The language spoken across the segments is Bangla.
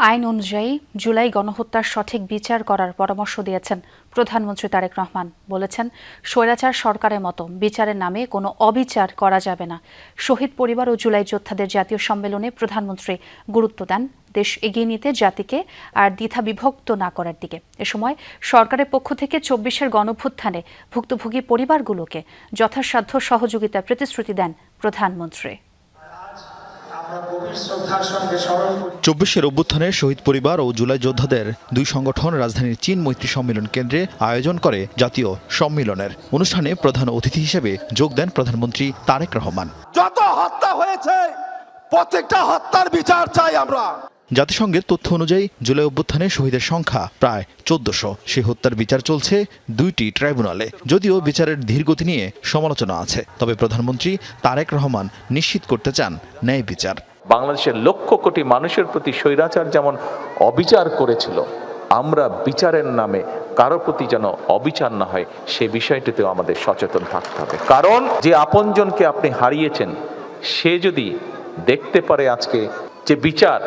আইন অনুযায়ী জুলাই গণহত্যার সঠিক বিচার করার পরামর্শ দিয়েছেন প্রধানমন্ত্রী তারেক রহমান। বলেছেন, স্বৈরাচার সরকারের মতো বিচারের নামে কোনো অবিচার করা যাবে না। শহীদ পরিবার ও জুলাই যোদ্ধাদের জাতীয় সম্মেলনে প্রধানমন্ত্রী গুরুত্ব দেন দেশ এগিয়ে নিতে জাতিকে আর দ্বিধা বিভক্ত না করার দিকে। এ সময় সরকারের পক্ষ থেকে ২৪-এর গণঅভ্যুত্থানে ভুক্তভোগী পরিবারগুলোকে যথাসাধ্য সহযোগিতার প্রতিশ্রুতি দেন প্রধানমন্ত্রী। ২৪-এর অভ্যুত্থানে শহীদ পরিবার ও জুলাই যোদ্ধাদের দুই সংগঠন রাজধানীর চীন মৈত্রী সম্মেলন কেন্দ্রে আয়োজন করে জাতীয় সম্মেলনের অনুষ্ঠানে প্রধান অতিথি হিসেবে যোগ দেন প্রধানমন্ত্রী তারেক রহমান। যত হত্যা হয়েছে প্রত্যেকটা হত্যার বিচার চাই আমরা। জাতিসংঘের তথ্য অনুযায়ী জুলাই অভ্যুত্থানে শহীদের সংখ্যা প্রায় ১৪০০। সেই হত্যার বিচার চলছে দুইটি ট্রাইব্যুনালে। যদিও বিচারের ধীরগতি নিয়ে সমালোচনা আছে, তবে প্রধানমন্ত্রী তারেক রহমান নিশ্চিত করতে চান ন্যায় বিচার। বাংলাদেশের লক্ষ কোটি মানুষের প্রতি স্বৈরাচার যেমন অবিচার করেছিল, আমরা বিচারের নামে কারো প্রতি যেন অবিচার না হয় সে বিষয়টিতেও আমাদের সচেতন থাকতে হবে। কারণ যে আপনজনকে আপনি হারিয়েছেন, সে যদি দেখতে পারে আজকে যে বিচার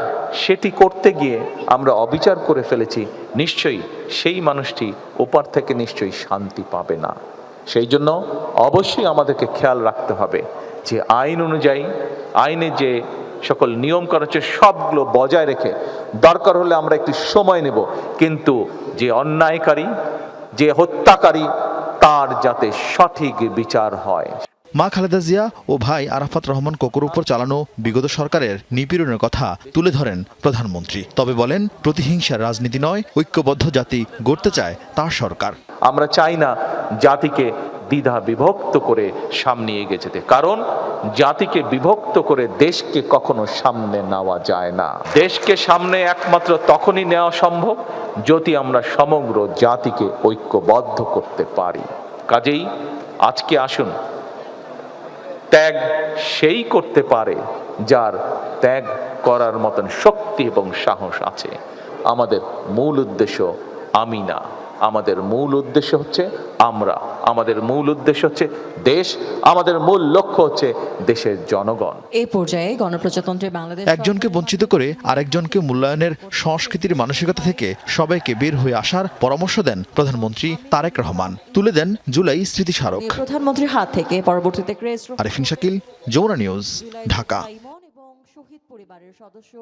সেটি করতে গিয়ে আমরা অবিচার করে ফেলেছি, নিশ্চয়ই সেই মানুষটি ওপার থেকে নিশ্চয়ই শান্তি পাবে না। সেই জন্য অবশ্যই আমাদেরকে খেয়াল রাখতে হবে যে আইন অনুযায়ী আইনে যে সকল নিয়ম করা হচ্ছে সবগুলো বজায় রেখে দরকার হলে আমরা একটু সময় নেব, কিন্তু যে অন্যায়কারী, যে হত্যাকারী, তার যাতে সঠিক বিচার হয়। মা খালেদা জিয়া ও ভাই আরাফাত রহমান কোকোর উপর চালানো বিগত সরকারের নিপীড়নের কথা তুলে ধরেন প্রধানমন্ত্রী। তবে বলেন, প্রতিহিংসার রাজনীতি নয়, ঐক্যবদ্ধ জাতি গড়তে চায় তার সরকার। আমরা চাই না জাতিকে দ্বিধা বিভক্ত করে সামনে এগিয়ে যেতে, কারণ জাতিকে বিভক্ত করে দেশকে কখনো সামনে নেওয়া যায় না। দেশকে সামনে একমাত্র তখনই নেওয়া সম্ভব যদি আমরা সমগ্র জাতিকে ঐক্যবদ্ধ করতে পারি। কাজেই আজকে আসুন, ত্যাগ সেই করতে পারে যার ত্যাগ করার মতন শক্তি এবং সাহস আছে। আমাদের মূল উদ্দেশ্য আমি না, আমাদের মূল উদ্দেশ্য হচ্ছে আমরা, আমাদের মূল উদ্দেশ্য হচ্ছে দেশ, আমাদের মূল লক্ষ্য হচ্ছে দেশের জনগণ। এই পর্যায়ে গণপ্রজাতন্ত্রী বাংলাদেশ একজনকে বঞ্চিত করে আরেকজনকে মূল্যায়নের সংস্কৃতির মানসিকতা থেকে সবাইকে বের হয়ে আসার পরামর্শ দেন প্রধানমন্ত্রী তারেক রহমান। তুলে দেন জুলাই স্মৃতিস্মারক। প্রধানমন্ত্রীর হাত থেকে পরবর্তীতে আরিফিন শাকিল, যমুনা নিউজ, ঢাকা। এবং শহীদ পরিবারের সদস্য